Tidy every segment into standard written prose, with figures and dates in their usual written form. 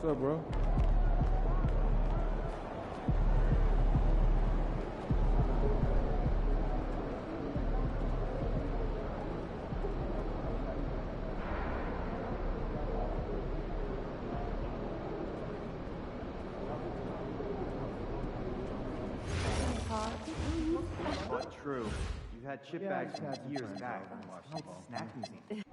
What's up, bro? But true. You've had chip bags since years back. Snack museum.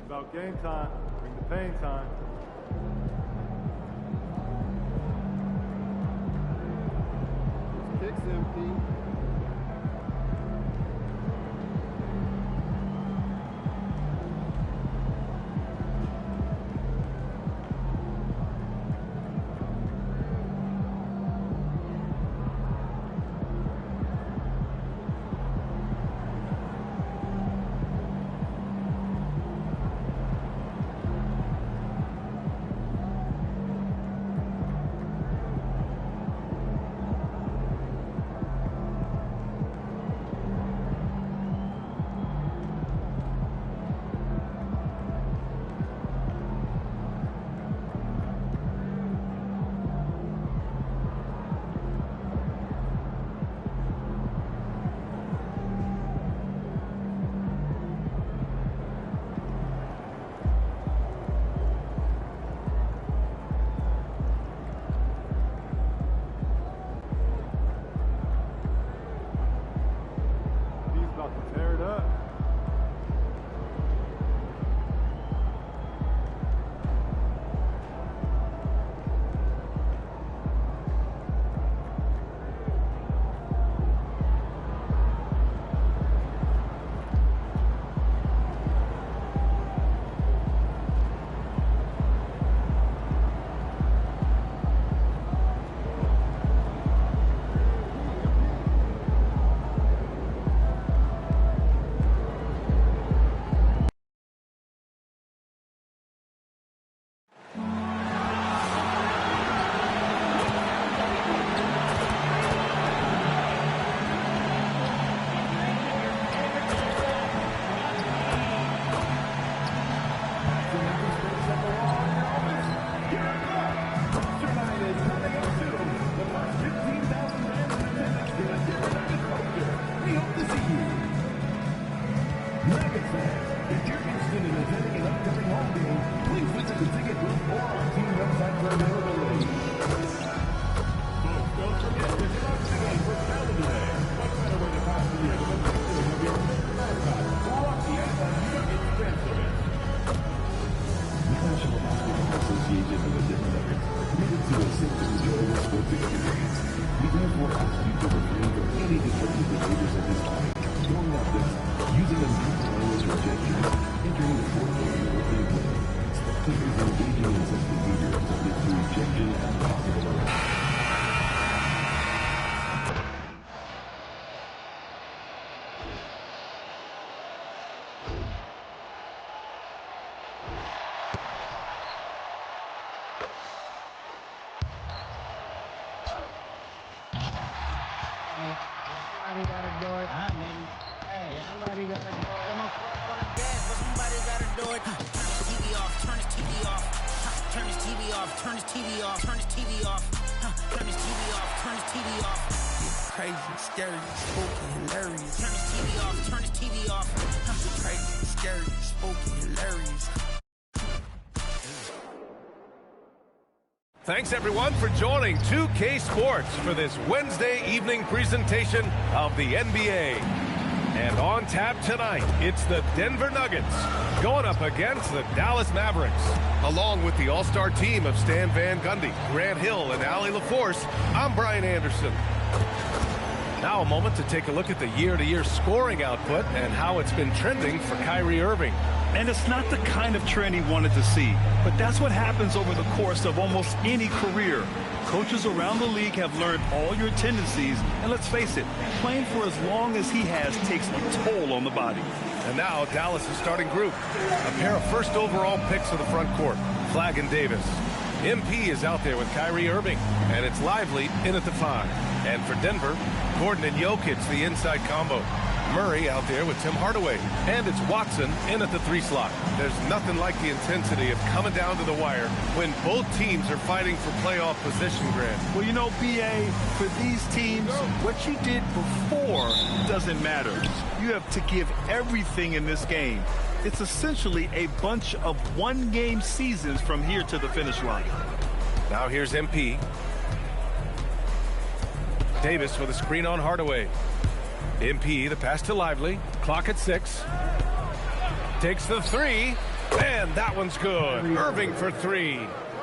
About game time. Bring the pain time. Kick's empty. Somebody gotta do it. Hey, somebody gotta do it. I'm on the gas, but somebody gotta do it. Turn his TV off, turn his TV off. Turn his TV off, turn his TV off, turn his TV off. Turn his TV off, turn his TV off. Crazy, scary, spooky, hilarious. Turn his TV off, turn his TV off. Crazy, scary, spooky, hilarious. Thanks, everyone, for joining 2K Sports for this Wednesday evening presentation of the NBA. And on tap tonight, it's the Denver Nuggets going up against the Dallas Mavericks. Along with the all-star team of Stan Van Gundy, Grant Hill, and Allie LaForce, I'm Brian Anderson. Now a moment to take a look at the year-to-year scoring output and how it's been trending for Kyrie Irving. And it's not the kind of trend he wanted to see, but that's what happens over the course of almost any career. Coaches around the league have learned all your tendencies, and let's face it, playing for as long as he has takes a toll on the body. And now Dallas' starting group, a pair of first overall picks of the front court, Flagg and Davis. MP is out there with Kyrie Irving, and it's Lively in at the 5. And for Denver, Gordon and Jokic, the inside combo. Murray out there with Tim Hardaway, and it's Watson in at the 3 slot. There's nothing like the intensity of coming down to the wire when both teams are fighting for playoff position, Grant. Well, you know, BA, for these teams, what you did before doesn't matter. You have to give everything in this game. It's essentially a bunch of one-game seasons from here to the finish line. Now here's MP. Davis with a screen on Hardaway. MP, the pass to Lively. Clock at 6. Takes the 3. And that one's good. Irving for 3.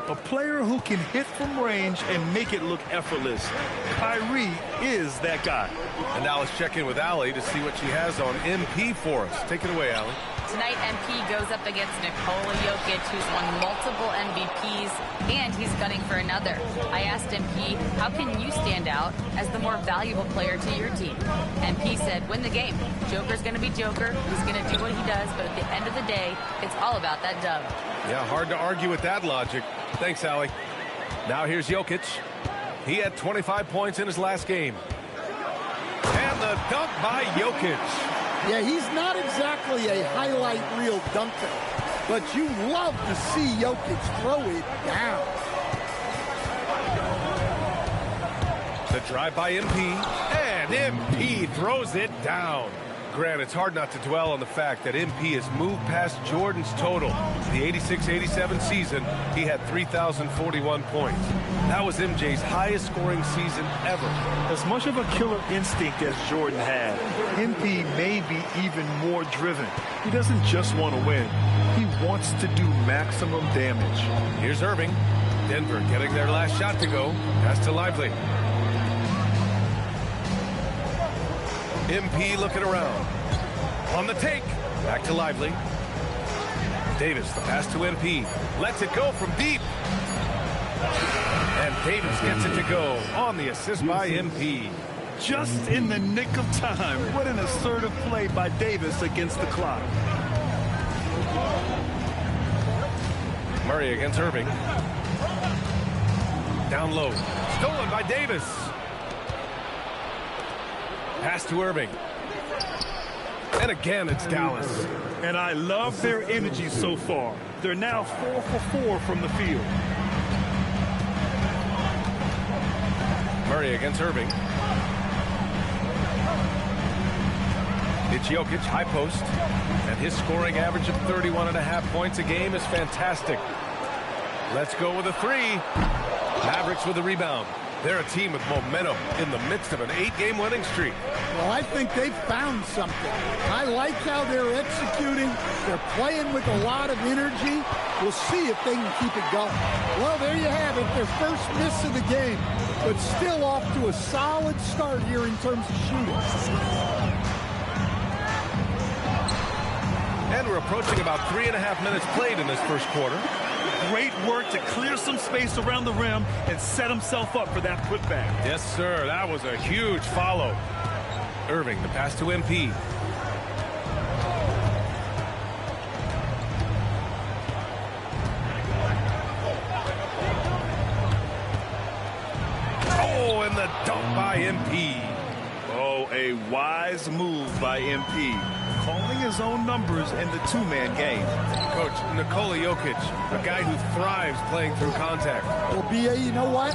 A player who can hit from range and make it look effortless. Kyrie is that guy. And now let's check in with Allie to see what she has on MP for us. Take it away, Allie. Tonight, MP goes up against Nikola Jokic, who's won multiple MVPs, and he's gunning for another. I asked MP, how can you stand out as the more valuable player to your team? MP said, win the game. Joker's going to be Joker. He's going to do what he does, but at the end of the day, it's all about that dub. Yeah, hard to argue with that logic. Thanks, Allie. Now here's Jokic. He had 25 points in his last game. And the dunk by Jokic. Yeah, he's not exactly a highlight reel dunker, but you love to see Jokic throw it down. The drive by MP, and MP throws it down. Grant, it's hard not to dwell on the fact that MP has moved past Jordan's total. The 86-87 season, he had 3,041 points. That was MJ's highest scoring season ever. As much of a killer instinct as Jordan had, MP may be even more driven. He doesn't just want to win. He wants to do maximum damage. Here's Irving. Denver getting their last shot to go. Pass to Lively. MP looking around. On the take. Back to Lively. Davis, the pass to MP. Lets it go from deep. And Davis gets it to go on the assist by MP. Just in the nick of time. What an assertive play by Davis against the clock. Murray against Irving. Down low. Stolen by Davis. Pass to Irving. And again, it's Dallas. And I love their energy so far. They're now 4 for 4 from the field. Murray against Irving. It's Jokic, high post. And his scoring average of 31.5 points a game is fantastic. Let's go with a 3. Mavericks with a rebound. They're a team with momentum in the midst of an 8-game winning streak. Well, I think they've found something. I like how they're executing. They're playing with a lot of energy. We'll see if they can keep it going. Well, there you have it. Their first miss of the game, but still off to a solid start here in terms of shooting. And we're approaching about 3.5 minutes played in this first quarter. Great work to clear some space around the rim and set himself up for that putback. Yes, sir. That was a huge follow. Irving, the pass to MP. Oh, and the dunk by MP. Oh, a wise move by MP. Calling his own numbers in the two-man game. Coach, Nikola Jokic, a guy who thrives playing through contact. Well, BA, you know what?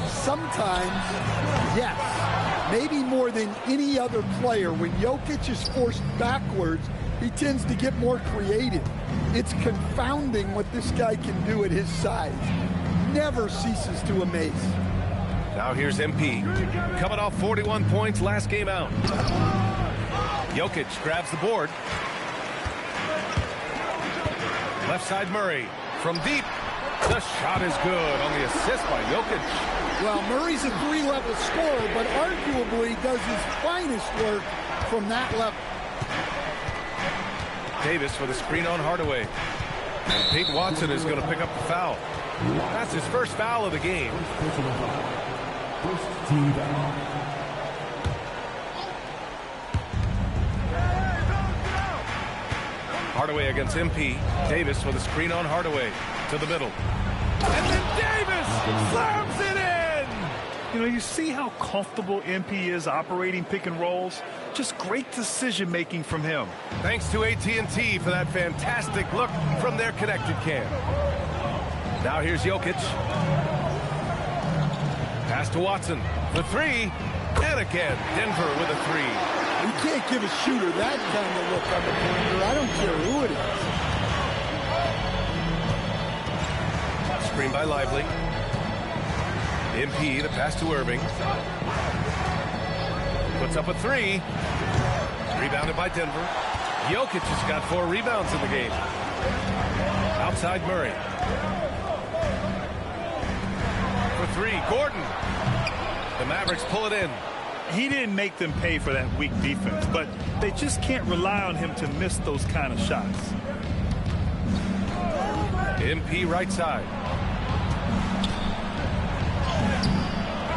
Sometimes, yes, maybe more than any other player, when Jokic is forced backwards, he tends to get more creative. It's confounding what this guy can do at his size. never ceases to amaze. Now here's MP, coming off 41 points last game out. Jokic grabs the board. Left side Murray from deep. The shot is good on the assist by Jokic. Well, Murray's a 3-level scorer, but arguably does his finest work from that level. Davis for the screen on Hardaway. And Peyton Watson is going to pick up the foul. That's his first foul of the game. Hardaway against MP. Davis for the screen on Hardaway. To the middle. And then Davis slams it in! You know, you see how comfortable MP is operating pick and rolls? Just great decision-making from him. Thanks to AT&T for that fantastic look from their connected cam. Now here's Jokic. Pass to Watson. The three. And again, Denver with a three. You can't give a shooter that kind of look on the perimeter. I don't care who it is. Screen by Lively. MP, the pass to Irving. Puts up a three. Rebounded by Denver. Jokic has got 4 rebounds in the game. Outside Murray. For three, Gordon. The Mavericks pull it in. He didn't make them pay for that weak defense, but they just can't rely on him to miss those kind of shots. MP right side.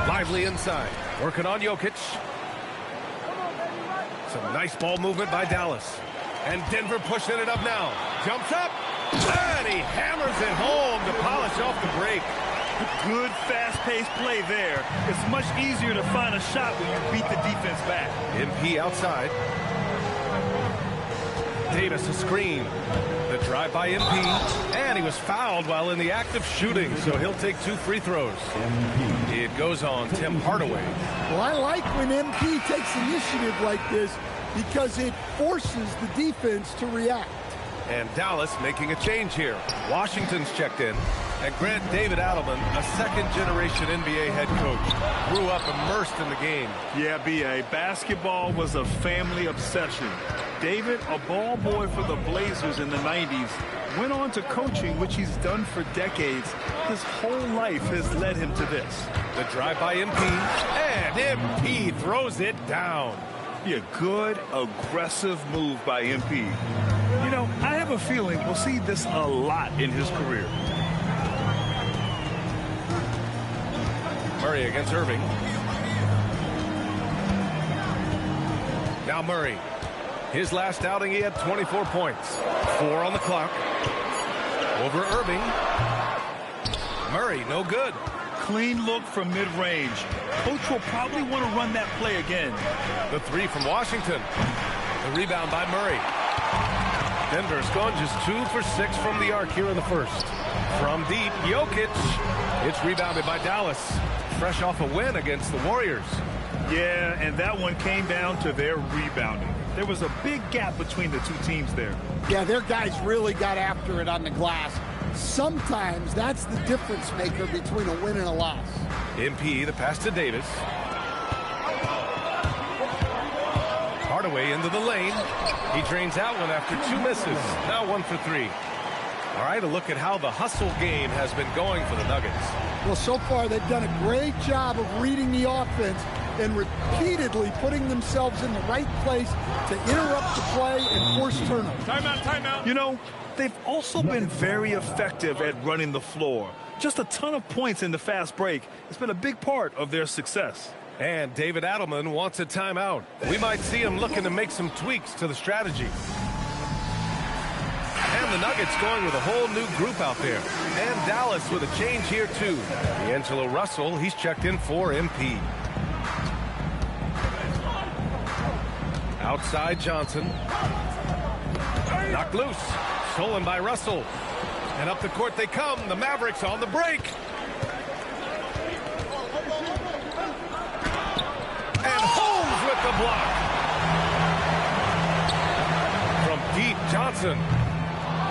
Lively inside. Working on Jokic. Some nice ball movement by Dallas. And Denver pushing it up now. Jumps up. And he hammers it home to polish off the break. Good fast-paced play there. It's much easier to find a shot when you beat the defense back. MP outside. Davis a screen. The drive by MP. And he was fouled while in the act of shooting, so he'll take 2 free throws. It goes on Tim Hardaway. Well, I like when MP takes initiative like this because it forces the defense to react. And Dallas making a change here. Washington's checked in. And Grant David Adelman, a second-generation NBA head coach, grew up immersed in the game. Yeah, B.A., basketball was a family obsession. David, a ball boy for the Blazers in the 90s, went on to coaching, which he's done for decades. His whole life has led him to this. The drive by MP, and MP throws it down. Yeah, good, aggressive move by MP. You know, I have a feeling we'll see this a lot in his career. Murray against Irving. Now Murray. His last outing, he had 24 points. 4 on the clock. Over Irving. Murray, no good. Clean look from mid-range. Coach will probably want to run that play again. The three from Washington. The rebound by Murray. Denver's gone just 2 for 6 from the arc here in the first. From deep, Jokic. It's rebounded by Dallas. Fresh off a win against the Warriors. Yeah, and that one came down to their rebounding. There was a big gap between the two teams there. Yeah, their guys really got after it on the glass. Sometimes that's the difference maker between a win and a loss. MP, the pass to Davis. Hardaway into the lane. He drains that one after 2 misses. Now 1 for 3. All right, a look at how the hustle game has been going for the Nuggets. Well, so far they've done a great job of reading the offense and repeatedly putting themselves in the right place to interrupt the play and force turnovers. Timeout. You know, they've also been very effective at running the floor. Just a ton of points in the fast break. It's been a big part of their success. And David Adelman wants a timeout. We might see him looking to make some tweaks to the strategy. And the Nuggets going with a whole new group out there. And Dallas with a change here, too. D'Angelo Russell, he's checked in for MP. Outside Johnson. Knocked loose. Stolen by Russell. And up the court they come. The Mavericks on the break. And Holmes with the block. From deep, Johnson.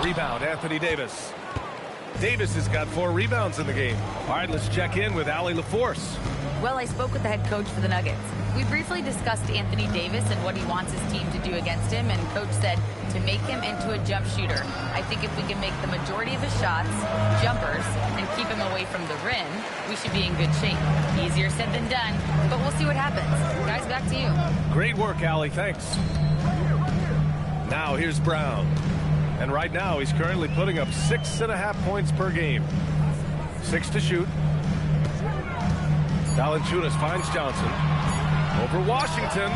Rebound, Anthony Davis. Davis has got 4 rebounds in the game. All right, let's check in with Allie LaForce. Well, I spoke with the head coach for the Nuggets. We briefly discussed Anthony Davis and what he wants his team to do against him, and Coach said to make him into a jump shooter. I think if we can make the majority of his shots jumpers and keep him away from the rim, we should be in good shape. Easier said than done, but we'll see what happens. Guys, back to you. Great work, Allie. Thanks. Now here's Brown. And right now he's currently putting up 6.5 points per game. 6 to shoot. Valanciunas finds Johnson. Over Washington.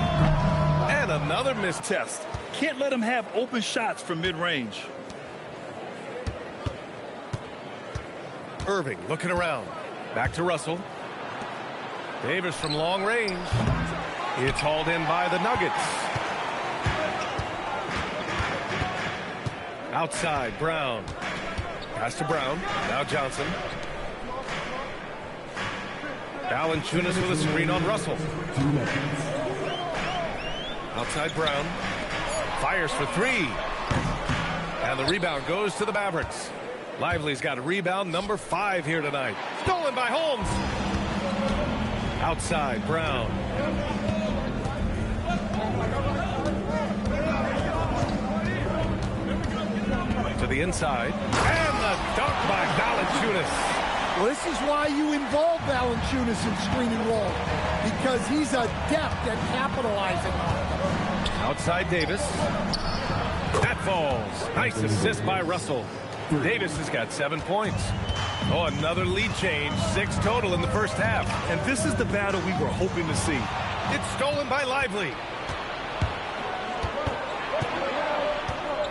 And another missed test. Can't let him have open shots from mid-range. Irving looking around. Back to Russell. Davis from long range. It's hauled in by the Nuggets. Outside, Brown. Pass to Brown. Now Johnson. Valanciunas with a screen on Russell. Outside, Brown. Fires for 3. And the rebound goes to the Mavericks. Lively's got a rebound, number 5 here tonight. Stolen by Holmes. Outside, Brown. To the inside. And the dunk by Valanciunas. Well, this is why you involve Valanciunas in screen and roll, because he's adept at capitalizing on it. Outside Davis. That falls. Nice assist by Russell. Davis has got 7 points. Oh, another lead change. 6 total in the first half. And this is the battle we were hoping to see. It's stolen by Lively.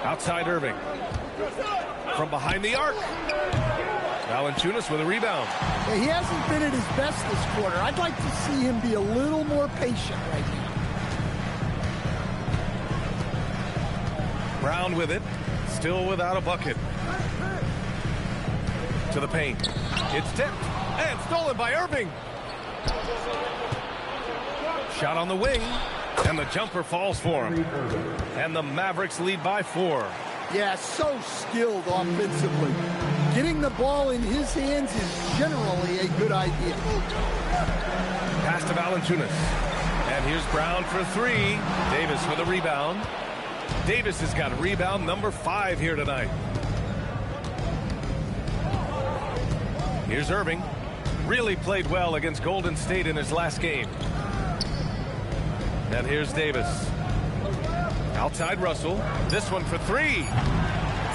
Outside Irving. From behind the arc. Valanciunas with a rebound. Yeah, he hasn't been at his best this quarter. I'd like to see him be a little more patient right now. Brown with it. Still without a bucket. To the paint. It's tipped. And stolen by Irving. Shot on the wing. And the jumper falls for him. And the Mavericks lead by 4. Yeah, so skilled offensively. Getting the ball in his hands is generally a good idea. Pass to Valanciunas. And here's Brown for 3. Davis with a rebound. Davis has got a rebound, number 5 here tonight. Here's Irving. Really played well against Golden State in his last game. And here's Davis. Outside Russell. This one for 3.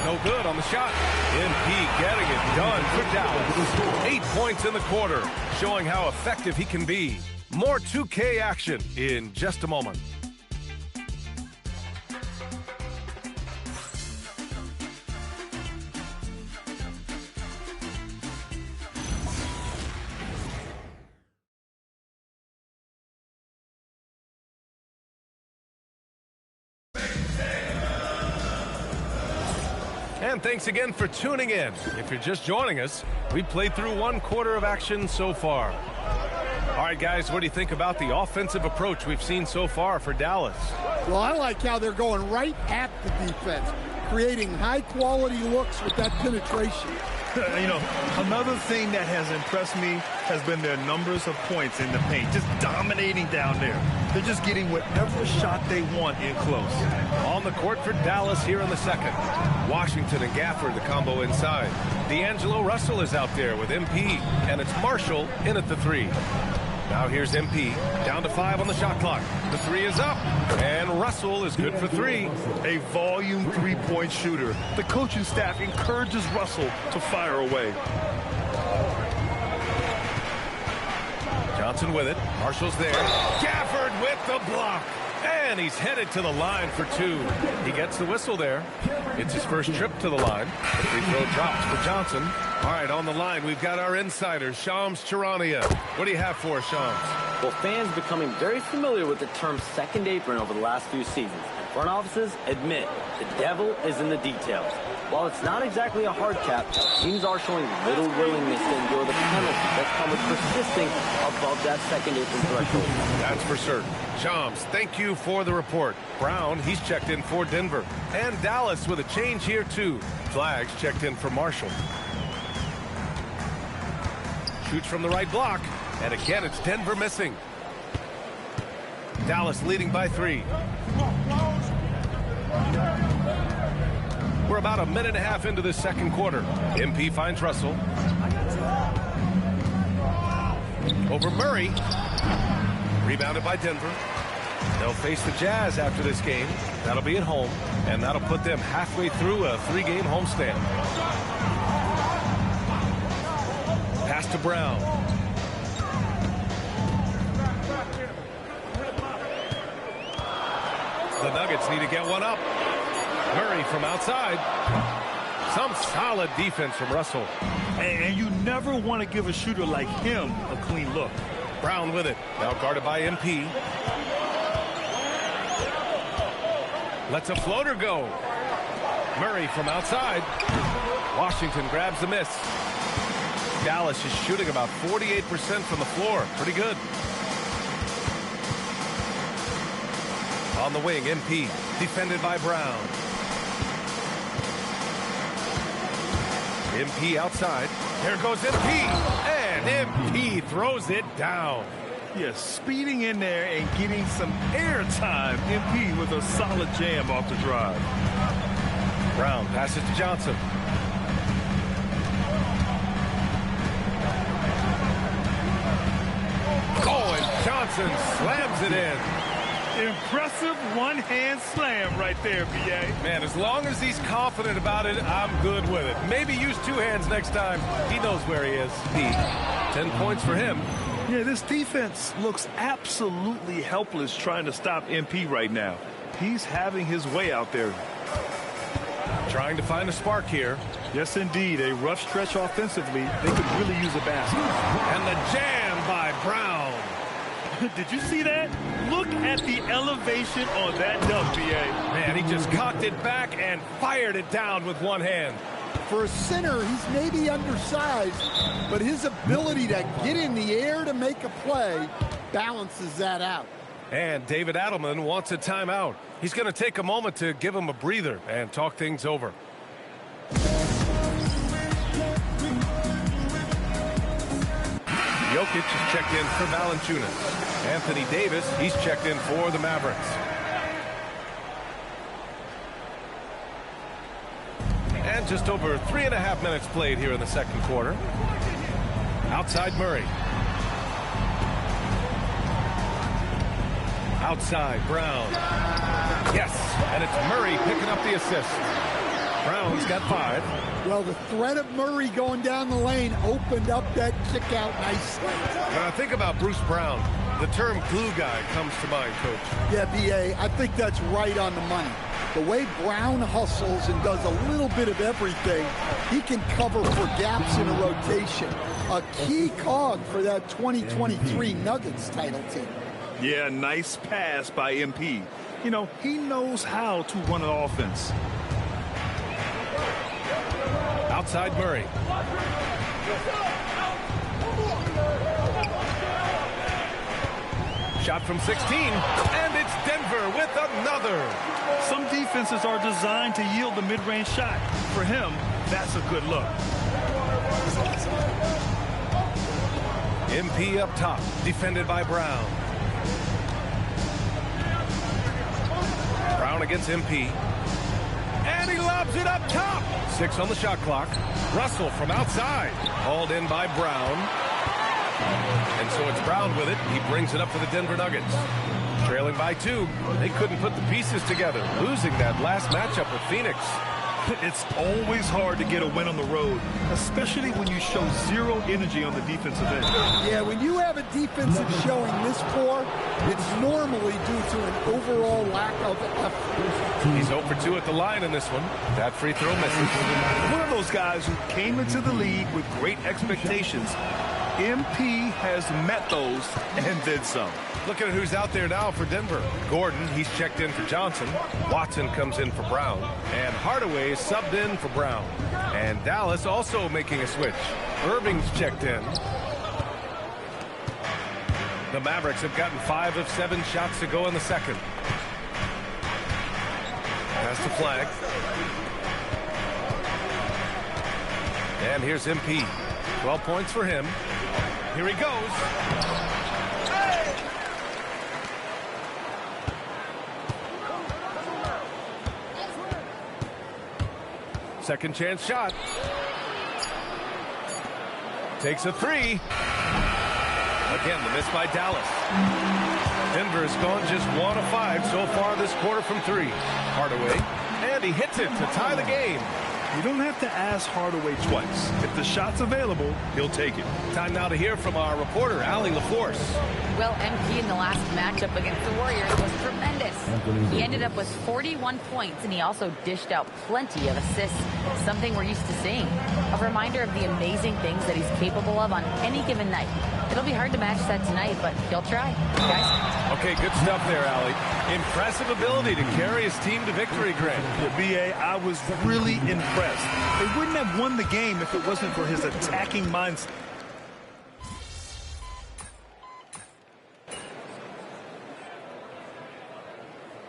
No good on the shot. MP getting it done for Dallas. 8 points in the quarter, showing how effective he can be. More 2K action in just a moment. And thanks again for tuning in. If you're just joining us, we've played through 1 quarter of action so far. All right, guys, what do you think about the offensive approach we've seen so far for Dallas? Well, I like how they're going right at the defense, creating high-quality looks with that penetration. You know, another thing that has impressed me has been their numbers of points in the paint, just dominating down there. They're just getting whatever shot they want in close. On the court for Dallas here in the second. Washington and Gafford, the combo inside. D'Angelo Russell is out there with MP, and it's Marshall in at the 3. Now here's MP, down to 5 on the shot clock. The 3 is up, and Russell is good for 3. A volume 3-point shooter. The coaching staff encourages Russell to fire away. Johnson with it. Marshall's there. Gafford with the block. And he's headed to the line for 2. He gets the whistle there. It's his first trip to the line. The free throw drops for Johnson. All right, on the line, we've got our insider, Shams Charania. What do you have for us, Shams? Well, fans becoming very familiar with the term second apron over the last few seasons. Front offices admit the devil is in the details. While it's not exactly a hard cap, teams are showing little willingness to endure the penalties that come with persisting above that second apron threshold. That's for certain. Shams, thank you for the report. Brown, he's checked in for Denver. And Dallas with a change here, too. Flags checked in for Marshall. Shoots from the right block. And again, it's Denver missing. Dallas leading by 3. We're about a minute and a half into the second quarter. MP finds Russell. Over Murray. Rebounded by Denver. They'll face the Jazz after this game. That'll be at home, and that'll put them halfway through a 3-game homestand. Pass to Brown. The Nuggets need to get one up. Murray from outside. Some solid defense from Russell. And you never want to give a shooter like him a clean look. Brown with it. Now guarded by MP. Lets a floater go. Murray from outside. Washington grabs the miss. Dallas is shooting about 48% from the floor. Pretty good. On the wing, MP. Defended by Brown. MP outside. There goes MP. And MP throws it down. Yes, speeding in there and getting some air time. MP with a solid jam off the drive. Brown passes to Johnson. Oh, and Johnson slams it in. Impressive one-hand slam right there, B.A. Man, as long as he's confident about it, I'm good with it. Maybe use 2 hands next time. He knows where he is. 10 points for him. Yeah, this defense looks absolutely helpless trying to stop MP right now. He's having his way out there. Trying to find a spark here. Yes, indeed. A rough stretch offensively. They could really use a basket. And the jam by Brown. Did you see that? Look at the elevation on that dunk, B.A. Man, he just cocked it back and fired it down with one hand. For a center, he's maybe undersized, but his ability to get in the air to make a play balances that out. And David Adelman wants a timeout. He's going to take a moment to give him a breather and talk things over. Jokic is checked in for Valanciunas. Anthony Davis, he's checked in for the Mavericks. And just over 3.5 minutes played here in the second quarter. Outside Murray. Outside Brown. Yes, and it's Murray picking up the assist. Brown's got 5. Well, the threat of Murray going down the lane opened up that kick out nicely. When I think about Bruce Brown, the term glue guy comes to mind, Coach. Yeah, B.A., I think that's right on the money. The way Brown hustles and does a little bit of everything, he can cover for gaps in a rotation. A key cog for that 2023 Nuggets title team. Yeah, nice pass by MP. You know, he knows how to run an offense. Outside Murray. Shot from 16, and it's Denver with another. Some defenses are designed to yield the mid-range shot. For him, that's a good look. MP up top, defended by Brown. Brown against MP. And he lobs it up top. 6 on the shot clock. Russell from outside. Hauled in by Brown. And so it's Brown with it. He brings it up for the Denver Nuggets. Trailing by 2. They couldn't put the pieces together, losing that last matchup with Phoenix. It's always hard to get a win on the road, especially when you show zero energy on the defensive end. Yeah, when you have a defensive showing this poor, it's normally due to an overall lack of effort. He's 0 for 2 at the line in this one. That free throw misses. One of those guys who came into the league with great expectations. MP has met those and then some. Looking at who's out there now for Denver. Gordon, he's checked in for Johnson. Watson comes in for Brown. And Hardaway is subbed in for Brown. And Dallas also making a switch. Irving's checked in. The Mavericks have gotten 5 of 7 shots to go in the second. Pass the flag. And here's MP. 12 points for him. Here he goes. Second chance shot. Takes a three. Again, the miss by Dallas. Denver has gone just 1 of 5 so far this quarter from 3. Hardaway, and he hits it to tie the game. You don't have to ask Hardaway twice. If the shot's available, he'll take it. Time now to hear from our reporter, Allie LaForce. Well, MP in the last matchup against the Warriors was tremendous. He ended up with 41 points, and he also dished out plenty of assists, something we're used to seeing. A reminder of the amazing things that he's capable of on any given night. It'll be hard to match that tonight, but he'll try. Guys? Okay, good stuff there, Allie. Impressive ability to carry his team to victory, Grant. Well, B.A., I was really impressed. They wouldn't have won the game if it wasn't for his attacking mindset.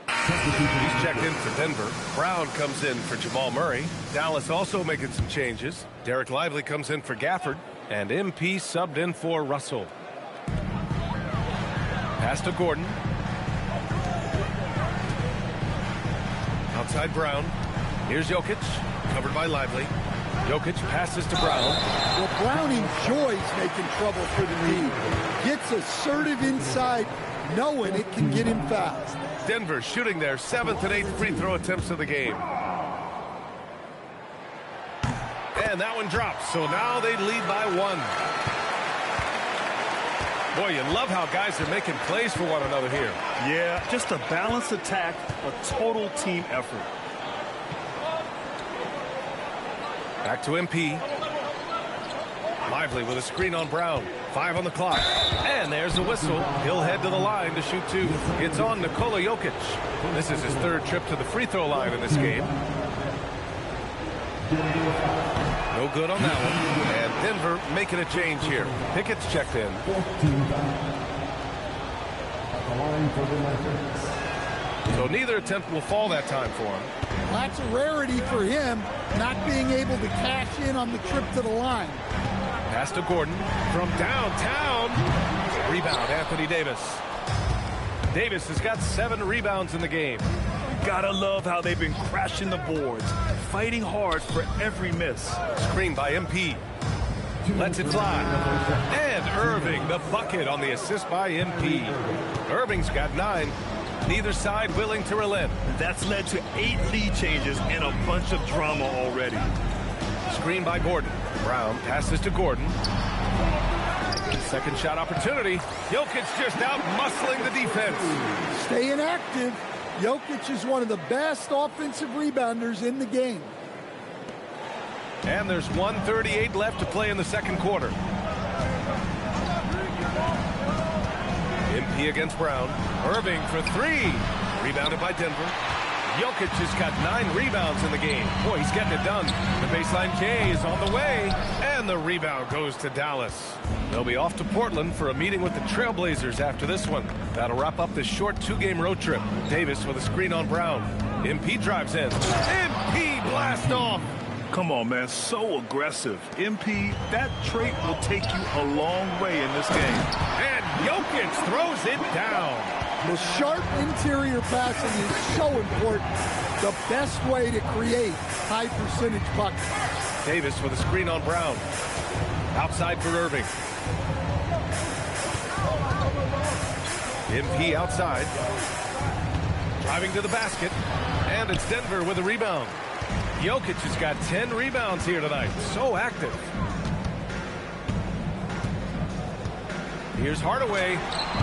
He's checked in for Denver. Brown comes in for Jamal Murray. Dallas also making some changes. Derek Lively comes in for Gafford. And MP subbed in for Russell. Pass to Gordon. Outside Brown. Here's Jokic. Covered by Lively. Jokic passes to Brown. Well, Brown enjoys making trouble for the team. Gets assertive inside, knowing it can get him fast. Denver shooting their 7th and 8th free throw attempts of the game. And that one drops, so now they lead by 1. Boy, you love how guys are making plays for one another here. Yeah, just a balanced attack, a total team effort. Back to MP. Lively with a screen on Brown. 5 on the clock. And there's a whistle. He'll head to the line to shoot 2. It's on Nikola Jokic. This is his 3rd trip to the free throw line in this game. No good on that one. And Denver making a change here. Pickett's checked in. So neither attempt will fall that time for him. That's a rarity for him, not being able to cash in on the trip to the line. Pass to Gordon from downtown. Rebound, Anthony Davis. Davis has got 7 rebounds in the game. Gotta love how they've been crashing the boards, fighting hard for every miss. Screen by MP. Lets it fly. And Irving, the bucket on the assist by MP. Irving's got 9. Neither side willing to relent. That's led to 8 lead changes and a bunch of drama already. Screen by Gordon. Brown passes to Gordon. Second shot opportunity. Jokic just out muscling the defense. Staying active. Jokic is one of the best offensive rebounders in the game. And there's 1:38 left to play in the second quarter. MP against Brown. Irving for 3. Rebounded by Denver. Jokic has got 9 rebounds in the game. Boy, he's getting it done. The baseline K is on the way. And the rebound goes to Dallas. They'll be off to Portland for a meeting with the Trailblazers after this one. That'll wrap up this short 2-game road trip. Davis with a screen on Brown. MP drives in. MP blast off. Come on, man. So aggressive. MP, that trait will take you a long way in this game. And Jokic throws it down. The sharp interior passing is so important. The best way to create high-percentage buckets. Davis with a screen on Brown. Outside for Irving. MP outside. Driving to the basket. And it's Denver with a rebound. Jokic has got 10 rebounds here tonight. So active. Here's Hardaway.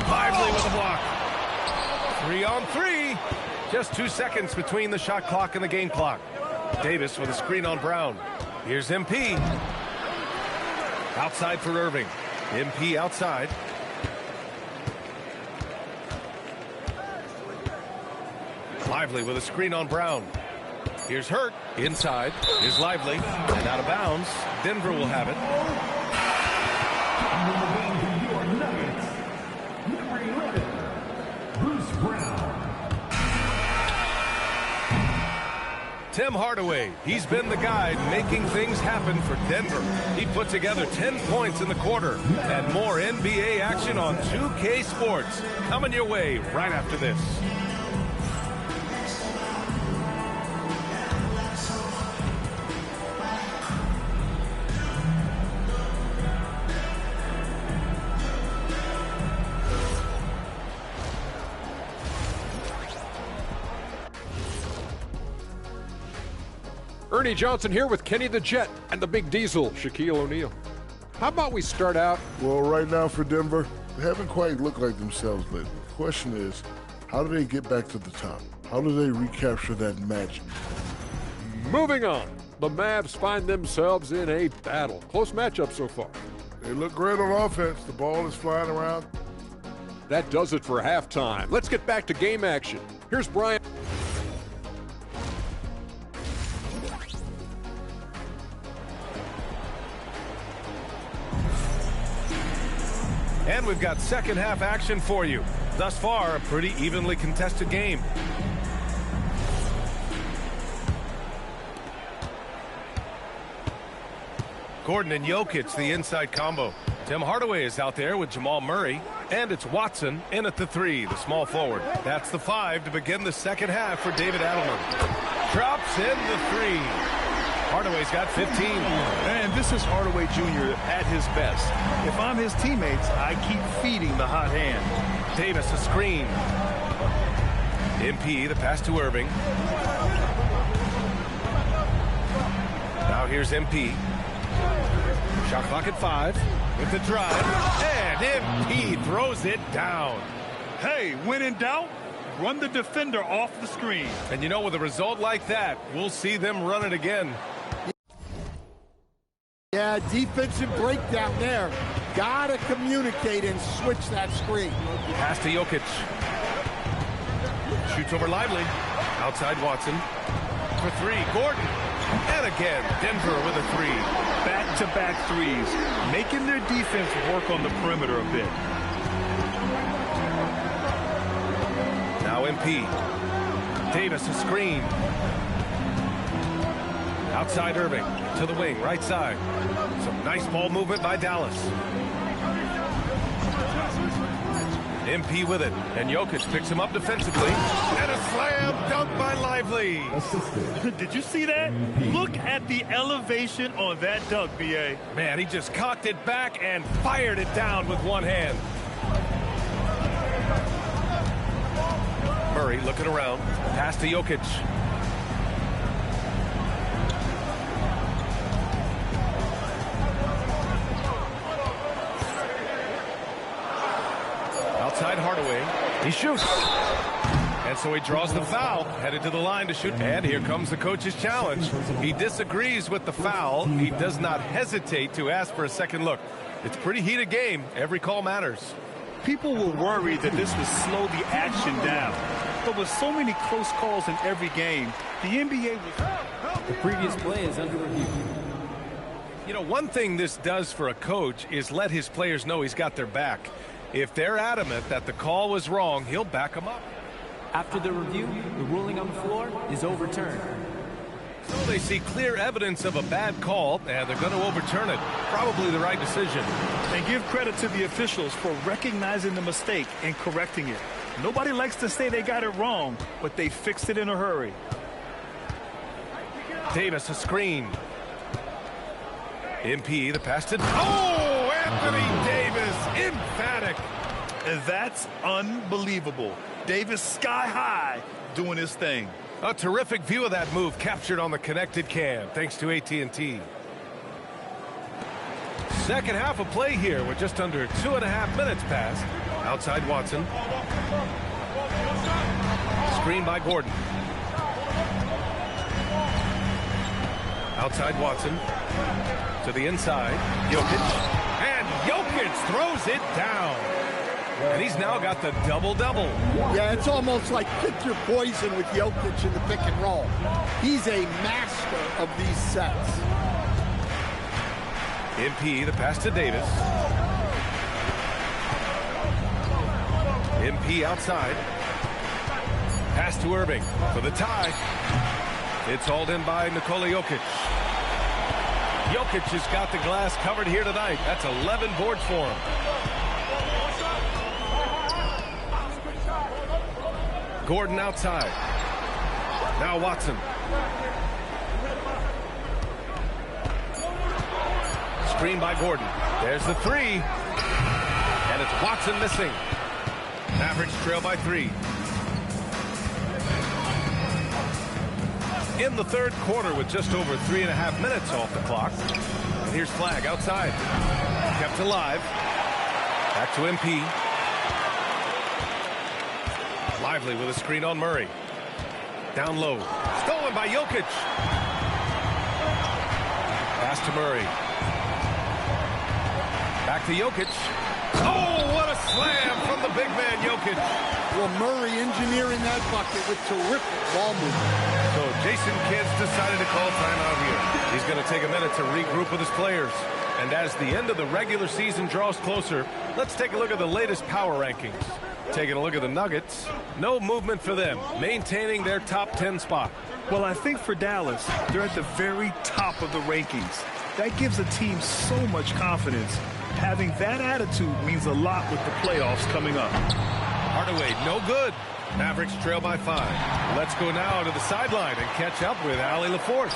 Lively with a block. 3 on 3. Just 2 seconds between the shot clock and the game clock. Davis with a screen on Brown. Here's MP. Outside for Irving. MP outside. Lively with a screen on Brown. Here's Hurt. Inside. Here's Lively. And out of bounds. Denver will have it. Tim Hardaway, he's been the guy making things happen for Denver. He put together 10 points in the quarter. And more NBA action on 2K Sports coming your way right after this. Ernie Johnson here with Kenny the Jet and the Big Diesel, Shaquille O'Neal. How about we start out? Well, right now for Denver, they haven't quite looked like themselves lately. The question is, how do they get back to the top? How do they recapture that magic? Moving on. The Mavs find themselves in a battle. Close matchup so far. They look great on offense. The ball is flying around. That does it for halftime. Let's get back to game action. Here's Brian. And we've got second half action for you. Thus far, a pretty evenly contested game. Gordon and Jokic, the inside combo. Tim Hardaway is out there with Jamal Murray. And it's Watson in at the 3, the small forward. That's the 5 to begin the second half for David Adelman. Drops in the 3. Hardaway's got 15. And this is Hardaway Jr. at his best. If I'm his teammates, I keep feeding the hot hand. Davis a screen. MP, the pass to Irving. Now here's MP. Shot clock at 5 with the drive. And MP throws it down. Hey, when in doubt, run the defender off the screen. And you know, with a result like that, we'll see them run it again. Yeah, defensive breakdown there. Gotta communicate and switch that screen. Pass to Jokic. Shoots over Lively. Outside Watson. For 3, Gordon. And again, Denver with a 3. Back-to-back threes, making their defense work on the perimeter a bit. Now MP. Davis a screen. Outside Irving. To the wing, right side. Some nice ball movement by Dallas. MP with it. And Jokic picks him up defensively. And a slam dunk by Lively. Did you see that? Look at the elevation on that dunk, B.A. Man, he just cocked it back and fired it down with one hand. Murray looking around. Pass to Jokic. Outside Hardaway. He shoots. And so he draws the foul, headed to the line to shoot. And here comes the coach's challenge. He disagrees with the foul. He does not hesitate to ask for a second look. It's a pretty heated game. Every call matters. People were worried that this would slow the action down. But with so many close calls in every game, the NBA was... The previous play is under review. You know, one thing this does for a coach is let his players know he's got their back. If they're adamant that the call was wrong, he'll back them up. After the review, the ruling on the floor is overturned. So they see clear evidence of a bad call, and they're going to overturn it. Probably the right decision. And give credit to the officials for recognizing the mistake and correcting it. Nobody likes to say they got it wrong, but they fixed it in a hurry. Davis, a screen. MP, the pass to... Oh, Anthony Davis, emphatic. And that's unbelievable. Davis sky high doing his thing. A terrific view of that move captured on the connected cam, thanks to AT&T. Second half of play here with just under 2.5 minutes passed. Outside Watson. Screen by Gordon. Outside Watson. To the inside. Jokic. And Jokic throws it down. And he's now got the double-double. Yeah, it's almost like pick your poison with Jokic in the pick and roll. He's a master of these sets. MP, the pass to Davis. MP outside. Pass to Irving for the tie. It's hauled in by Nikola Jokic. Jokic has got the glass covered here tonight. That's 11 boards for him. Gordon outside. Now Watson. Screen by Gordon. There's the three. And it's Watson missing. Mavericks trail by 3. In the third quarter with just over 3.5 minutes off the clock. And here's Flagg outside. Kept alive. Back to MP. Lively with a screen on Murray. Down low. Stolen by Jokic. Pass to Murray. Back to Jokic. Oh, what a slam from the big man, Jokic. Well, Murray engineering that bucket with terrific ball movement. So Jason Kidd's decided to call timeout here. He's going to take a minute to regroup with his players. And as the end of the regular season draws closer, let's take a look at the latest power rankings. Taking a look at the Nuggets, no movement for them, maintaining their top 10 spot. Well, I think for Dallas, they're at the very top of the rankings. That gives a team so much confidence. Having that attitude means a lot with the playoffs coming up. Hardaway, no good. Mavericks trail by 5. Let's go now to the sideline and catch up with Allie LaForce.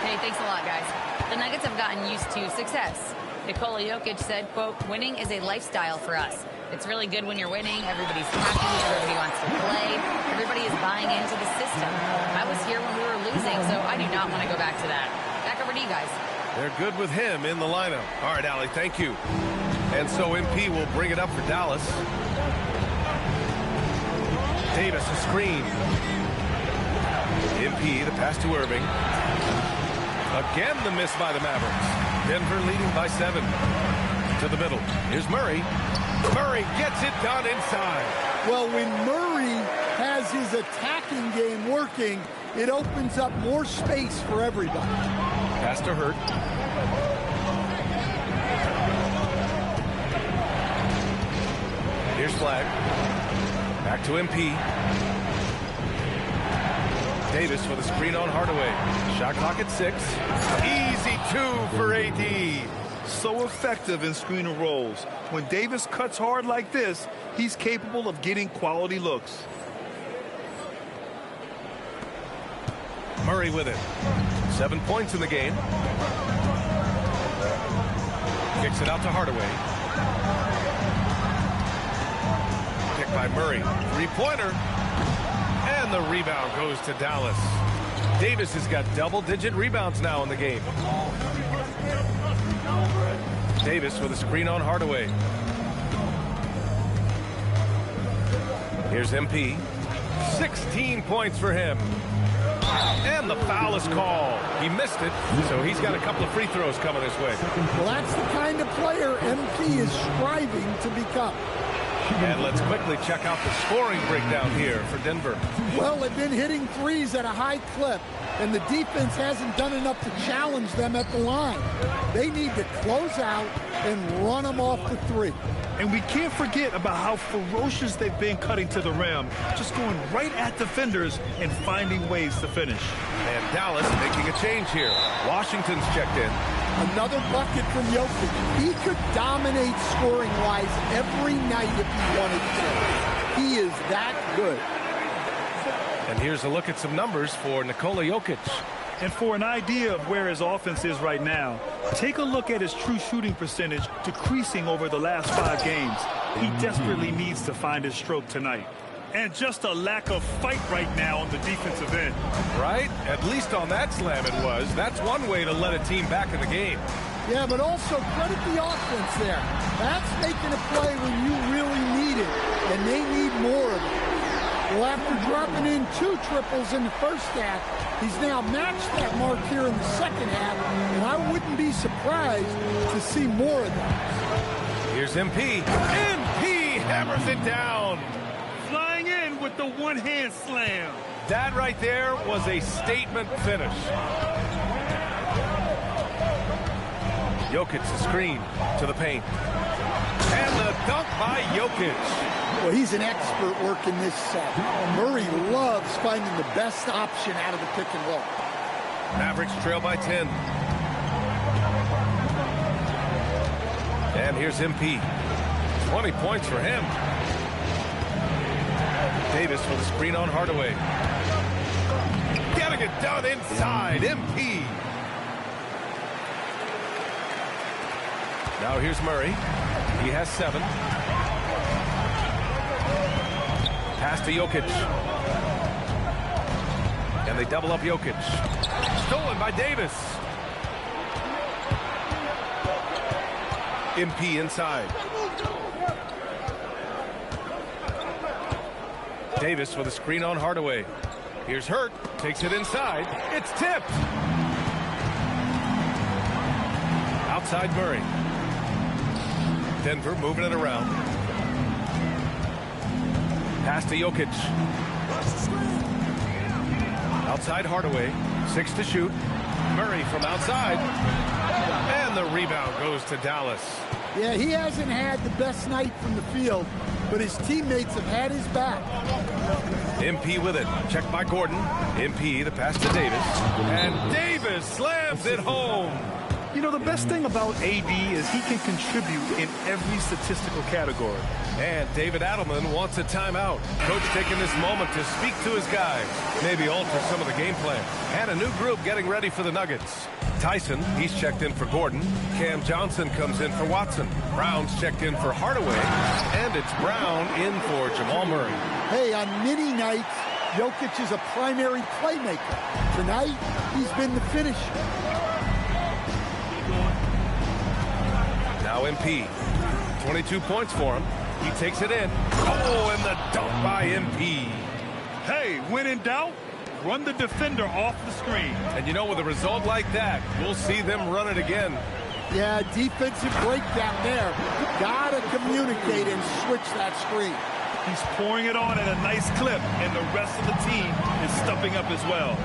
Hey, thanks a lot, guys. The Nuggets have gotten used to success. Nikola Jokic said, quote, "Winning is a lifestyle for us. It's really good when you're winning. Everybody's happy. Everybody wants to play. Everybody is buying into the system. I was here when we were losing, so I do not want to go back to that." Back over to you guys. They're good with him in the lineup. All right, Allie, thank you. And so MP will bring it up for Dallas. Davis, a screen. MP, the pass to Irving. Again, the miss by the Mavericks. Denver leading by 7. To the middle. Here's Murray. Murray gets it done inside. Well, when Murray has his attacking game working, it opens up more space for everybody. Pass to Hurt. Here's Flagg. Back to MP. Davis with a screen on Hardaway. Shot clock at 6. Easy 2 for AD. So effective in screen and rolls. When Davis cuts hard like this, he's capable of getting quality looks. Murray with it. 7 points in the game. Kicks it out to Hardaway. Kick by Murray. 3-pointer. And the rebound goes to Dallas. Davis has got double-digit rebounds now in the game. Davis with a screen on Hardaway. Here's MP. 16 points for him. And the foul is called. He missed it, so he's got a couple of free throws coming his way. Well, that's the kind of player MP is striving to become. And let's quickly check out the scoring breakdown here for Denver. Well, they've been hitting threes at a high clip, and the defense hasn't done enough to challenge them at the line. They need to close out and run them off the 3. And we can't forget about how ferocious they've been cutting to the rim, just going right at defenders and finding ways to finish. And Dallas making a change here. Washington's checked in. Another bucket from Jokic. He could dominate scoring-wise every night if he wanted to. He is that good. And here's a look at some numbers for Nikola Jokic. And for an idea of where his offense is right now, take a look at his true shooting percentage decreasing over the last 5 games. He desperately needs to find his stroke tonight. And just a lack of fight right now on the defensive end. Right? At least on that slam it was. That's one way to let a team back in the game. Yeah, but also credit the offense there. That's making a play when you really need it, and they need more of it. Well, after dropping in 2 triples in the first half, he's now matched that mark here in the second half, and I wouldn't be surprised to see more of that. Here's MP. MP hammers it down. Flying in with the one-hand slam. That right there was a statement finish. Jokic the screen to the paint. And the dunk by Jokic. Well, he's an expert working this set. Murray loves finding the best option out of the pick and roll. Mavericks trail by 10. And here's MP. 20 points for him. Davis with a screen on Hardaway. Getting it done inside. MP. Now here's Murray. He has 7. Pass to Jokic. And they double up Jokic. Stolen by Davis. MP inside. Davis with a screen on Hardaway. Here's Hurt. Takes it inside. It's tipped. Outside Murray. Denver moving it around. Pass to Jokic. Outside Hardaway. 6 to shoot. Murray from outside. And the rebound goes to Dallas. Yeah, he hasn't had the best night from the field, but his teammates have had his back. MP with it. Checked by Gordon. MP, the pass to Davis. And Davis slams it home. You know, the best thing about AD is he can contribute in every statistical category. And David Adelman wants a timeout. Coach taking this moment to speak to his guys. Maybe alter some of the game plan. And a new group getting ready for the Nuggets. Tyson, he's checked in for Gordon. Cam Johnson comes in for Watson. Brown's checked in for Hardaway. And it's Brown in for Jamal Murray. Hey, on many nights, Jokic is a primary playmaker. Tonight, he's been the finisher. Now MP. 22 points for him. He takes it in. Oh, and the dunk by MP. Hey, when in doubt, run the defender off the screen. And you know, with a result like that, we'll see them run it again. Yeah, defensive breakdown there. Gotta communicate and switch that screen. He's pouring it on at a nice clip, and the rest of the team is stepping up as well.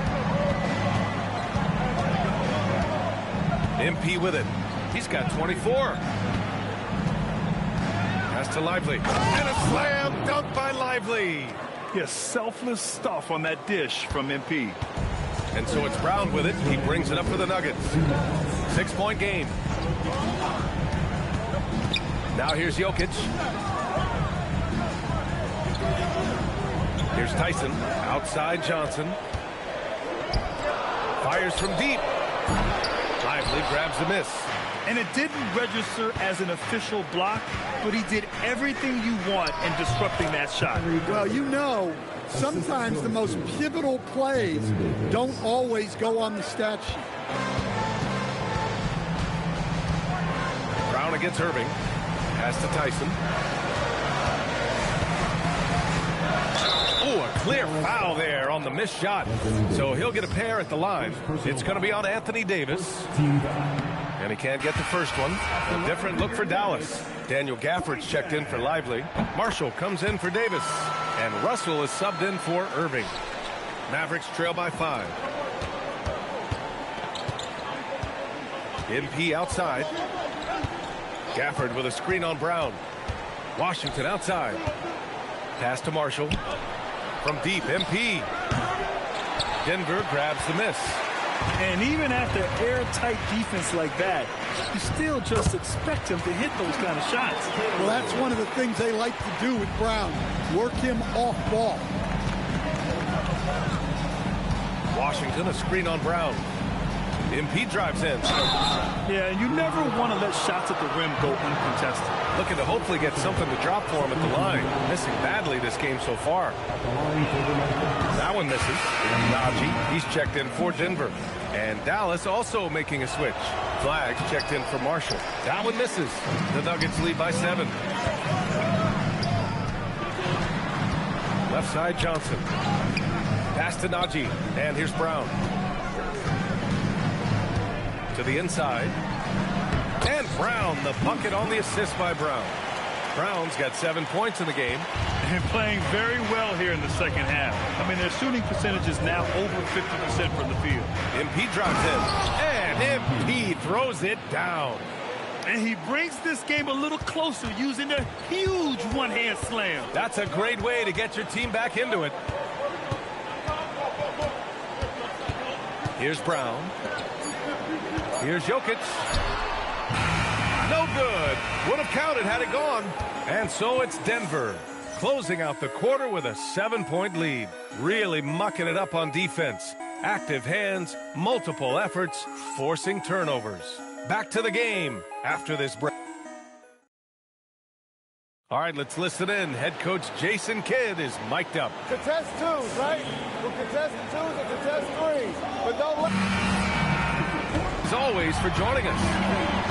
MP with it. He's got 24. Pass to Lively. And a slam dunk by Lively. Yes, selfless stuff on that dish from MP. And so it's Brown with it. He brings it up for the Nuggets. 6-point game. Now here's Jokic. Here's Tyson. Outside Johnson. Fires from deep. Lively grabs the miss. And it didn't register as an official block, but he did everything you want in disrupting that shot. Well, you know, sometimes the most pivotal plays don't always go on the stat sheet. Brown against Irving. Pass to Tyson. Oh, a clear foul there on the missed shot. So he'll get a pair at the line. It's going to be on Anthony Davis. And he can't get the first one. A different look for Dallas. Daniel Gafford's checked in for Lively. Marshall comes in for Davis. And Russell is subbed in for Irving. Mavericks trail by 5. MP outside. Gafford with a screen on Brown. Washington outside. Pass to Marshall. From deep, MP. Denver grabs the miss. And even after airtight defense like that, you still just expect him to hit those kind of shots. Well, that's one of the things they like to do with Brown. Work him off ball. Washington, a screen on Brown. MP drives in. Yeah, and you never want to let shots at the rim go uncontested. Looking to hopefully get something to drop for him at the line. Missing badly this game so far. That one misses. Najee, he's checked in for Denver. And Dallas also making a switch. Flags checked in for Marshall. That one misses. The Nuggets lead by 7. Left side Johnson. Pass to Najee. And here's Brown. To the inside. And Brown, the bucket on the assist by Brown. Brown's got 7 points in the game. And playing very well here in the second half. I mean, their shooting percentage is now over 50% from the field. MP drives in. And MP throws it down. And he brings this game a little closer using a huge one-hand slam. That's a great way to get your team back into it. Here's Brown. Here's Jokic. No good. Would have counted had it gone. And so it's Denver closing out the quarter with a 7-point lead. Really mucking it up on defense. Active hands, multiple efforts, forcing turnovers. Back to the game after this break. All right, let's listen in. Head coach Jason Kidd is mic'd up. Contest twos, right? We'll contest twos and contest threes. But don't As always, for joining us.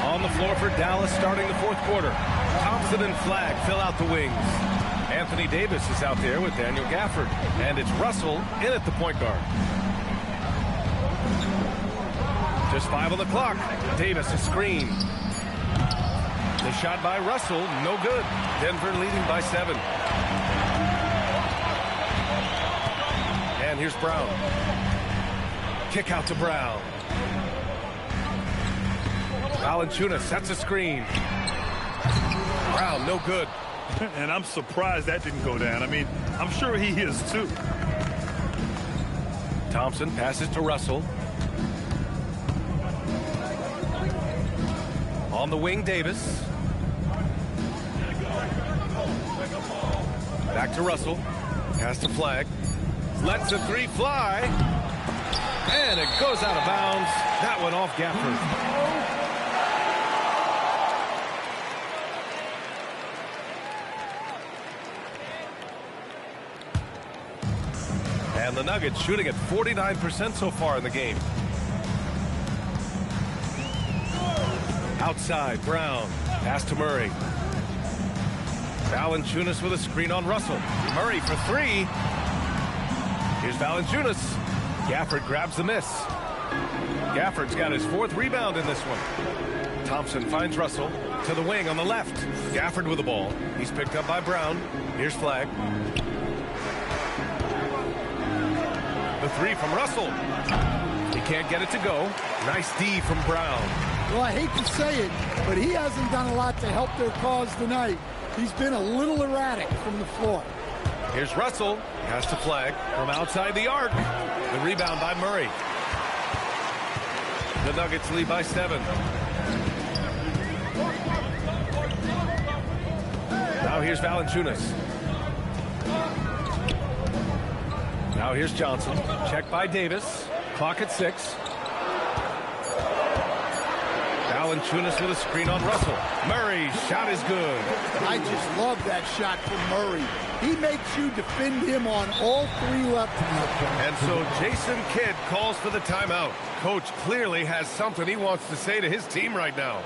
On the floor for Dallas starting the fourth quarter. Thompson and Flagg fill out the wings. Anthony Davis is out there with Daniel Gafford. And it's Russell in at the point guard. Just 5 on the clock. Davis a screen. The shot by Russell, no good. Denver leading by 7. And here's Brown. Kick out to Brown. Valanciunas sets a screen. Brown, no good. And I'm surprised that didn't go down. I mean, I'm sure he is too. Thompson passes to Russell. On the wing, Davis. Back to Russell. Pass to Flagg. Lets the 3 fly. And it goes out of bounds. That one off Gafford. And the Nuggets shooting at 49% so far in the game. Outside, Brown. Pass to Murray. Valanciunas with a screen on Russell. Murray for 3. Here's Valanciunas. Gafford grabs the miss. Gafford's got his 4th rebound in this one. Thompson finds Russell to the wing on the left. Gafford with the ball. He's picked up by Brown. Here's Flagg. The 3 from Russell. He can't get it to go. Nice D from Brown. Well, I hate to say it, but he hasn't done a lot to help their cause tonight. He's been a little erratic from the floor. Here's Russell. Pass to Flagg from outside the arc. The rebound by Murray. The Nuggets lead by 7. Now here's Valanciunas. Now here's Johnson. Check by Davis. Clock at 6. Valanciunas with a screen on Russell. Murray's shot is good. I just love that shot from Murray. He makes you defend him on all 3 levels. And so Jason Kidd calls for the timeout. Coach clearly has something he wants to say to his team right now.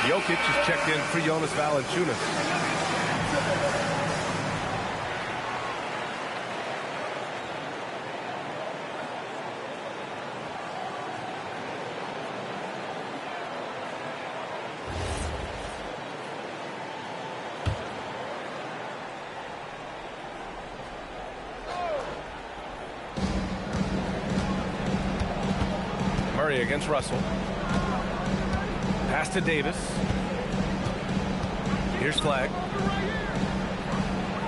Jokic is checked in for Jonas Valanciunas. Murray against Russell. Pass to Davis. Here's Flagg.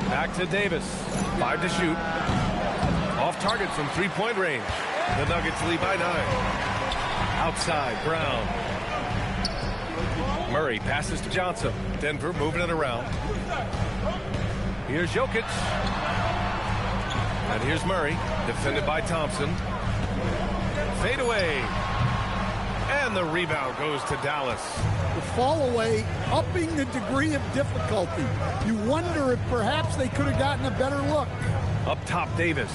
Back to Davis. 5 to shoot. Off target from three-point range. The Nuggets lead by 9. Outside, Brown. Murray passes to Johnson. Denver moving it around. Here's Jokic. And here's Murray, defended by Thompson. Fade away. And the rebound goes to Dallas. The fall away, upping the degree of difficulty. You wonder if perhaps they could have gotten a better look. Up top, Davis.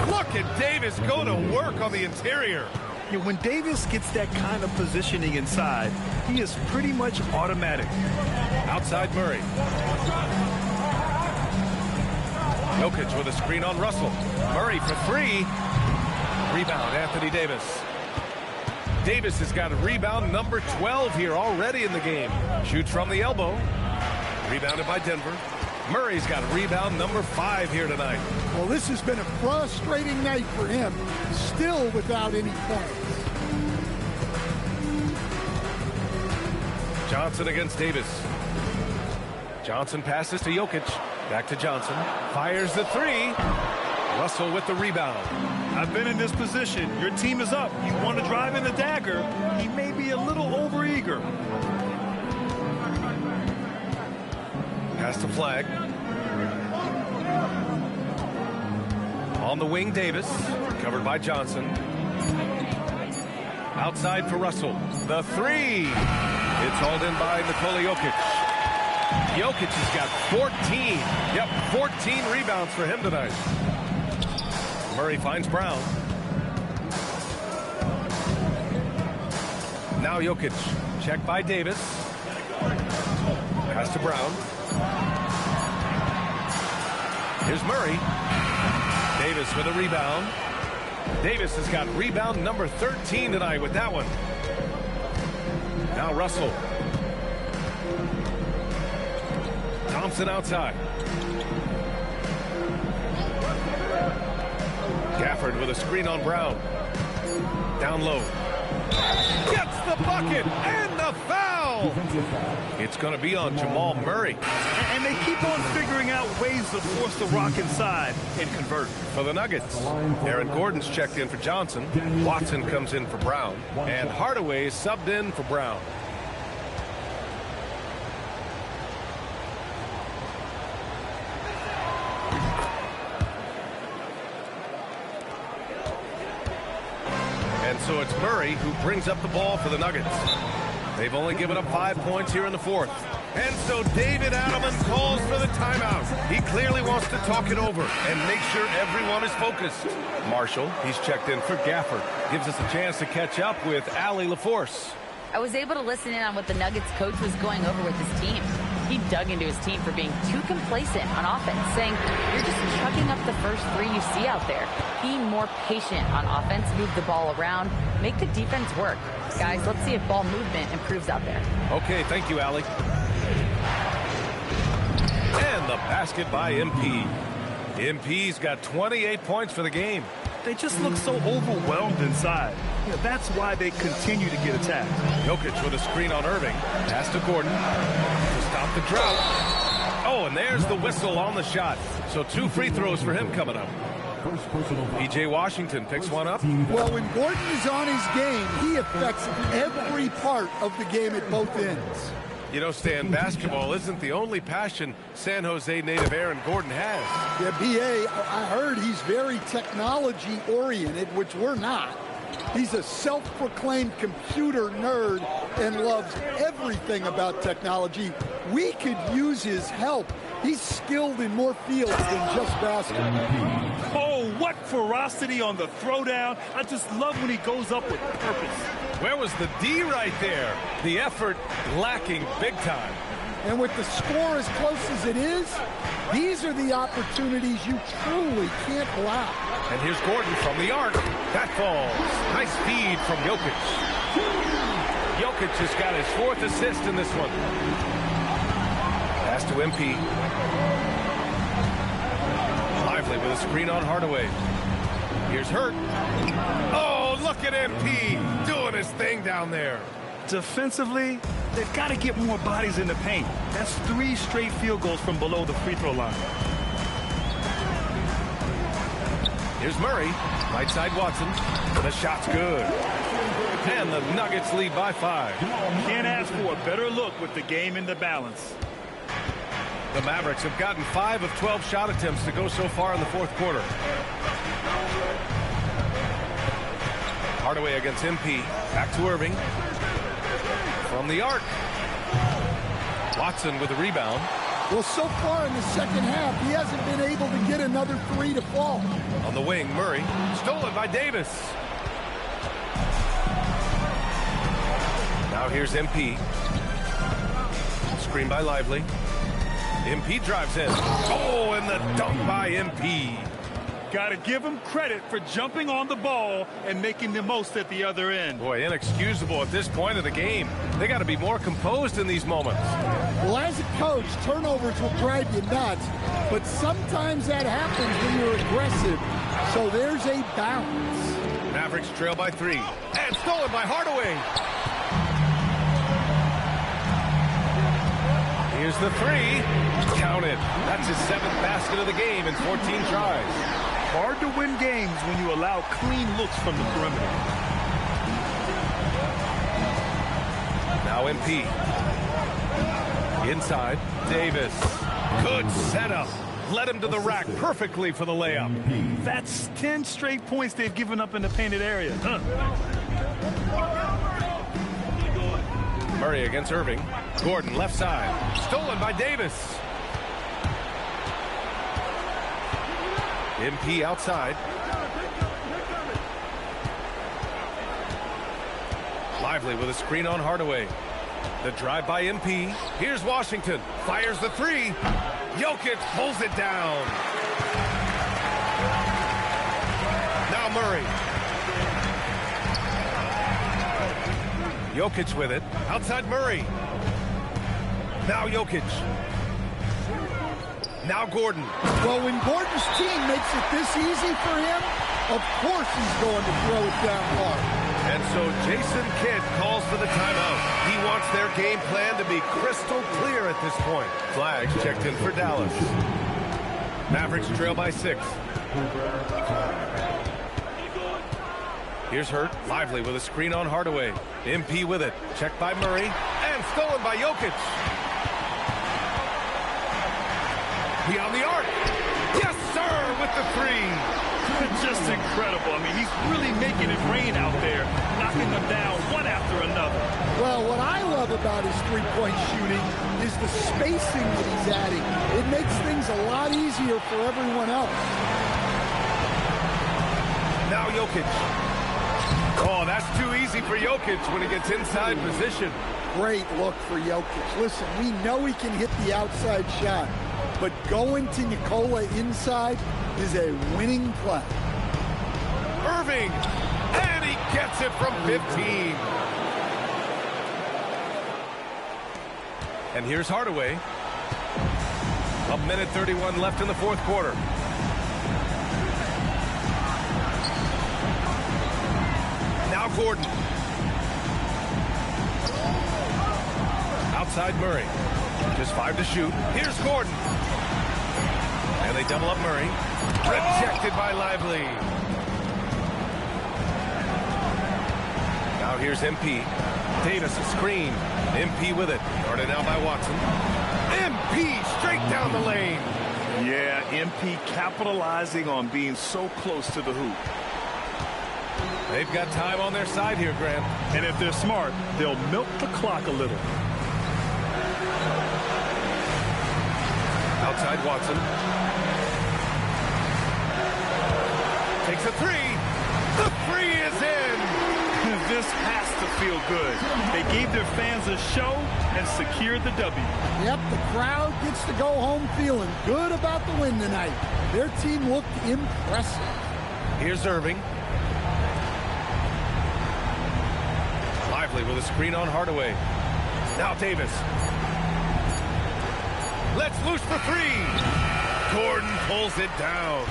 Look at Davis go to work on the interior. Yeah, when Davis gets that kind of positioning inside, he is pretty much automatic. Outside Murray. Jokic with a screen on Russell. Murray for 3. Rebound, Anthony Davis. Davis has got a rebound number 12 here already in the game. Shoots from the elbow. Rebounded by Denver. Murray's got rebound number 5 here tonight. Well, this has been a frustrating night for him. Still without any points. Johnson against Davis. Johnson passes to Jokic. Back to Johnson. Fires the 3. Russell with the rebound. I've been in this position. Your team is up. You want to drive in the dagger. He may be a little overeager. Pass the flag. On the wing, Davis. Covered by Johnson. Outside for Russell. The 3. It's hauled in by Nikola Jokic. Jokic has got 14. Yep, 14 rebounds for him tonight. Murray finds Brown. Now Jokic. Checked by Davis. Pass to Brown. Here's Murray. Davis with a rebound. Davis has got rebound number 13 tonight with that one. Now Russell. Thompson outside. Gafford with a screen on Brown. Down low. Gets the bucket and the foul. It's going to be on Jamal Murray. And they keep on figuring out ways to force the rock inside and convert. For the Nuggets, Aaron Gordon's checked in for Johnson. Watson comes in for Brown. And Hardaway is subbed in for Brown. And so it's Murray who brings up the ball for the Nuggets. They've only given up 5 points here in the 4th. And so David Adelman calls for the timeout. He clearly wants to talk it over and make sure everyone is focused. Marshall, he's checked in for Gafford. Gives us a chance to catch up with Allie LaForce. I was able to listen in on what the Nuggets coach was going over with his team. He dug into his team for being too complacent on offense, saying, you're just chucking up the first 3 you see out there. Be more patient on offense, move the ball around, make the defense work. Guys, let's see if ball movement improves out there. Okay, thank you, Allie. And the basket by MP. MP's got 28 points for the game. They just look so overwhelmed inside. Yeah, that's why they continue to get attacked. Jokic with a screen on Irving. Pass to Gordon to stop the drought. Oh, and there's the whistle on the shot. So 2 free throws for him coming up. P.J. Washington picks one up. Well, when Gordon is on his game, he affects every part of the game at both ends. You know, Stan, basketball isn't the only passion San Jose native Aaron Gordon has. Yeah, B.A., I heard he's very technology-oriented, which we're not. He's a self-proclaimed computer nerd and loves everything about technology. We could use his help. He's skilled in more fields than just basketball. Oh, what ferocity on the throwdown. I just love when he goes up with purpose. Where was the D right there? The effort lacking big time. And with the score as close as it is, these are the opportunities you truly can't allow. And here's Gordon from the arc. That falls. Nice feed from Jokic. Jokic has got his 4th assist in this one. Pass to MP. Lively with a screen on Hardaway. Here's Hurt. Oh, look at MP doing his thing down there. Defensively, They've got to get more bodies in the paint. That's 3 straight field goals from below the free throw line. Here's Murray. Right side Watson. The shot's good. And the Nuggets lead by 5. Can't ask for a better look with the game in the balance. The Mavericks have gotten 5 of 12 shot attempts to go so far in the fourth quarter. Hardaway against MP. Back to Irving. From the arc. Watson with the rebound. Well, so far in the second half, he hasn't been able to get another 3 to fall. On the wing, Murray. Stolen by Davis. Now here's MP. Screen by Lively. MP drives in. Oh, and the dunk by MP. Got to give him credit for jumping on the ball and making the most at the other end. Boy, inexcusable at this point of the game. They got to be more composed in these moments. Well, as a coach, turnovers will drive you nuts, but sometimes that happens when you're aggressive. So there's a balance. Mavericks trail by 3. And stolen by Hardaway. Here's the 3. Counted. That's his 7th basket of the game in 14 tries. Hard to win games when you allow clean looks from the perimeter. Now MP. Inside, Davis. Good setup. Led him to the rack perfectly for the layup. That's 10 straight points they've given up in the painted area. Murray against Irving. Gordon left side. Stolen by Davis. MP outside. Lively with a screen on Hardaway. The drive by MP. Here's Washington. Fires the 3. Jokic pulls it down. Now Murray. Jokic with it. Outside Murray. Now Jokic. Now Gordon. Well, when Gordon's team makes it this easy for him, of course he's going to throw it down hard. And so Jason Kidd calls for the timeout. He wants their game plan to be crystal clear at this point. Flags checked in for Dallas. Mavericks trail by 6. Here's Hurt. Lively with a screen on Hardaway. MP with it. Checked by Murray. And stolen by Jokic. Beyond the arc. Yes, sir, with the 3. Just incredible. I mean, he's really making it rain out there, knocking them down one after another. Well, what I love about his three-point shooting is the spacing that he's adding. It makes things a lot easier for everyone else. Now Jokic. Oh, that's too easy for Jokic when he gets inside position. Great look for Jokic. Listen, we know he can hit the outside shot, but going to Nikola inside is a winning play. Irving, and he gets it from 15. And here's Hardaway. 1:31 left in the fourth quarter. Now Gordon. Outside Murray. Just 5 to shoot. Here's Gordon. And they double up Murray. Rejected by Lively. Now here's MP. Davis a screen. MP with it. Guarded now by Watson. MP straight down the lane. Yeah, MP capitalizing on being so close to the hoop. They've got time on their side here, Grant. And if they're smart, they'll milk the clock a little. Outside Watson. Takes a 3. The 3 is in. This has to feel good. They gave their fans a show and secured the W. Yep, the crowd gets to go home feeling good about the win tonight. Their team looked impressive. Here's Irving. Lively with a screen on Hardaway. Now Davis. Let's loose for 3. Gordon pulls it down.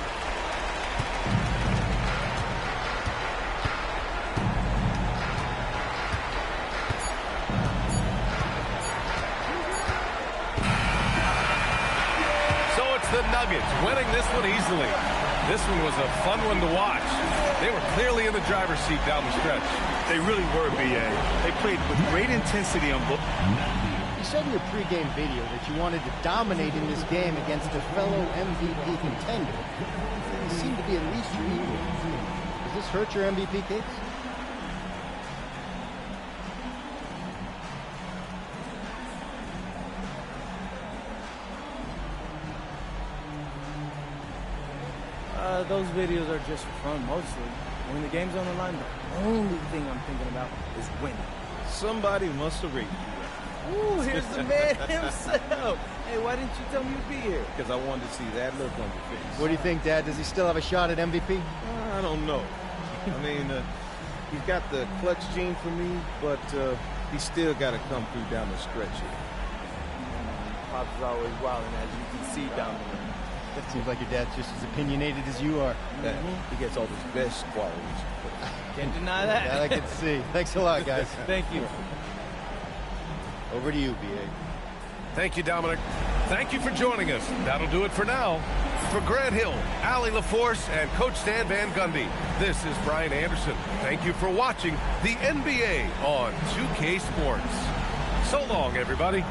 the Nuggets, winning this one easily. This one was a fun one to watch. They were clearly in the driver's seat down the stretch. They really were, B.A. They played with great intensity on both. You said in your pregame video that you wanted to dominate in this game against a fellow MVP contender. You seem to be at least your equal. Does this hurt your MVP case? Those videos are just for fun, mostly. When the game's on the line, the only thing I'm thinking about is winning. Somebody must have raped you. Ooh, here's the man himself. Hey, why didn't you tell me you'd be here? Because I wanted to see that look on your face. What do you think, Dad? Does he still have a shot at MVP? I don't know. I mean, he's got the clutch gene for me, but he's still got to come through down the stretch here. Pops is always wilding, as you can see down there. That seems like your dad's just as opinionated as you are. He gets all his best qualities. Can't deny that. Yeah, I can see. Thanks a lot, guys. Thank you. Over to you, B.A. Thank you, Dominic. Thank you for joining us. That'll do it for now. For Grant Hill, Allie LaForce, and Coach Stan Van Gundy, this is Brian Anderson. Thank you for watching the NBA on 2K Sports. So long, everybody.